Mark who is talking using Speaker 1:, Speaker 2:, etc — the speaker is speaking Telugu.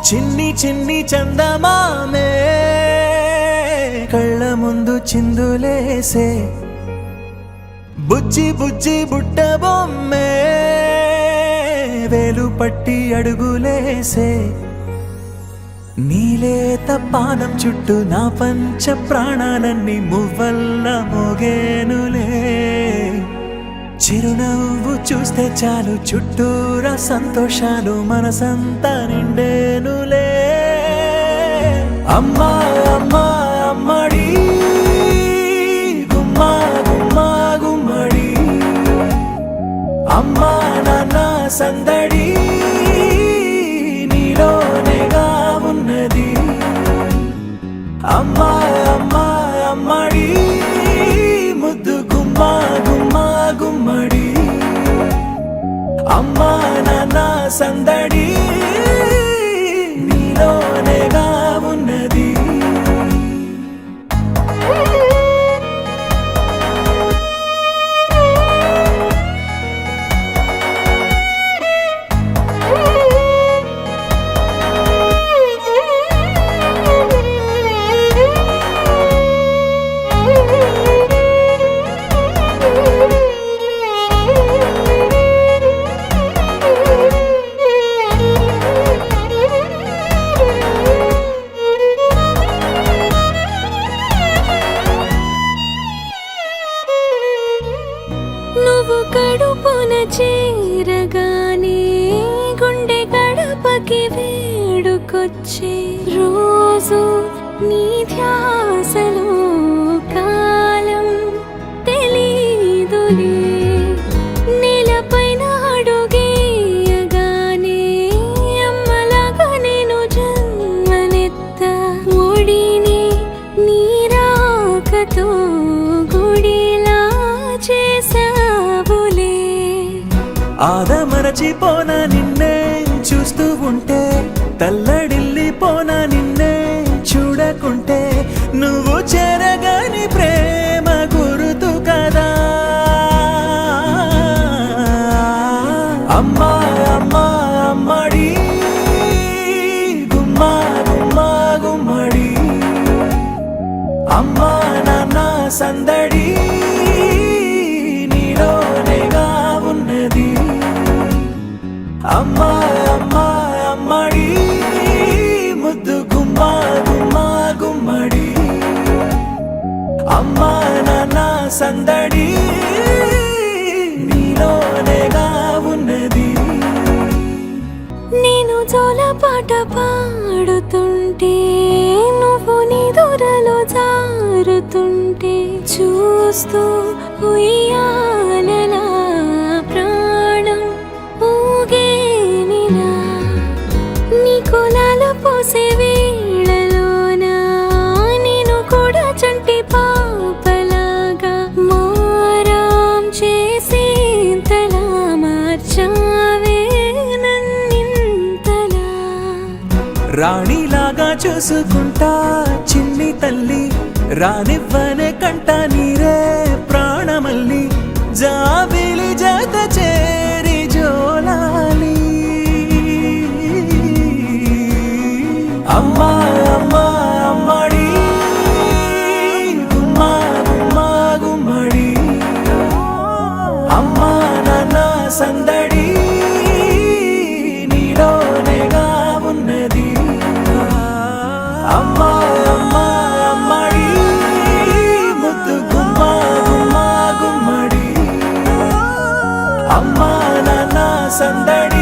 Speaker 1: చిన్ని చిన్ని చందమామే కళ్ళ ముందు చిందులేసే బుజ్జి బుజ్జి బుట్ట బొమ్మే వేలు పట్టి అడుగులేసే నీలేత పానం చుట్టూ నా పంచ ప్రాణాలన్నీ మువ్వల్ల మోగేనులే చిరునవ్వు చూస్తే చాలు చుట్టూరా సంతోషాలు మనసంతా నిండేనులే అమ్మా అమ్మా అమ్మడి గుమ్మా గుమ్మా గుమ్మడి అమ్మా నాన్న సందడి నీలోనేగా ఉన్నది అమ్మా అమ్మా అమ్మడి ముద్దు గుమ్మా గుమ్మా గుమ్మడి అమ్మా నాన్న సందడి నీలోనేగా ఉన్నది
Speaker 2: కడుపున చేరగానే గుండె గడపకి వేడుకొచ్చే రోజు నీ ధ్యాసలో కాలం తెలీదులే నేలపైన అడుగేయగానే అమ్మలాగా నేను జన్మనెత్త ఒడిని నీ రాకతో గుడిలా చేసా
Speaker 1: ఆదమరచిపోనా నిన్నే చూస్తూ ఉంటే తల్లడిల్లిపోనా నిన్నే చూడకుంటే నువ్వు చెరగని ప్రేమ గురుతు కదా అమ్మా అమ్మా అమ్మడి గుమ్మా గుమ్మా గుమ్మడి అమ్మా నాన్న సందడి నీలోనేగా ఉన్నది అమ్మా అమ్మా అమ్మడి ముద్దు గుమ్మా గుమ్మా గుమ్మడి అమ్మా నాన్న సందడి నీలోనేగా ఉన్నది
Speaker 2: నేను జోలపాట పాడుతుంటే నువ్వు నీ దూరలో జారుతుంటే చూస్తూ ఉయ్యాలలా ప్రాణం ఊగేనిలా నీ కులాల పోసే వేళలోనా నేను కూడా చంటి పాపలాగా మారాం చేసేంతలా మార్చావే నన్నింతలా
Speaker 1: రాణిలాగా చూసుకుంటా చిన్ని తల్లి రానివ్వనే కంట నీరే ప్రాణమల్లి జాబిలి జత చేరి జోలాలి అమ్మా అమ్మా అమ్మడి గుమ్మా గుమ్మా గుమ్మడి అమ్మా నాన్న సందడి నీలోనేగా ఉన్నది అమ్మా అమ్మా అమ్మడి ముద్దు గుమ్మా గుమ్మా గుమ్మడి అమ్మా నాన్న సందడి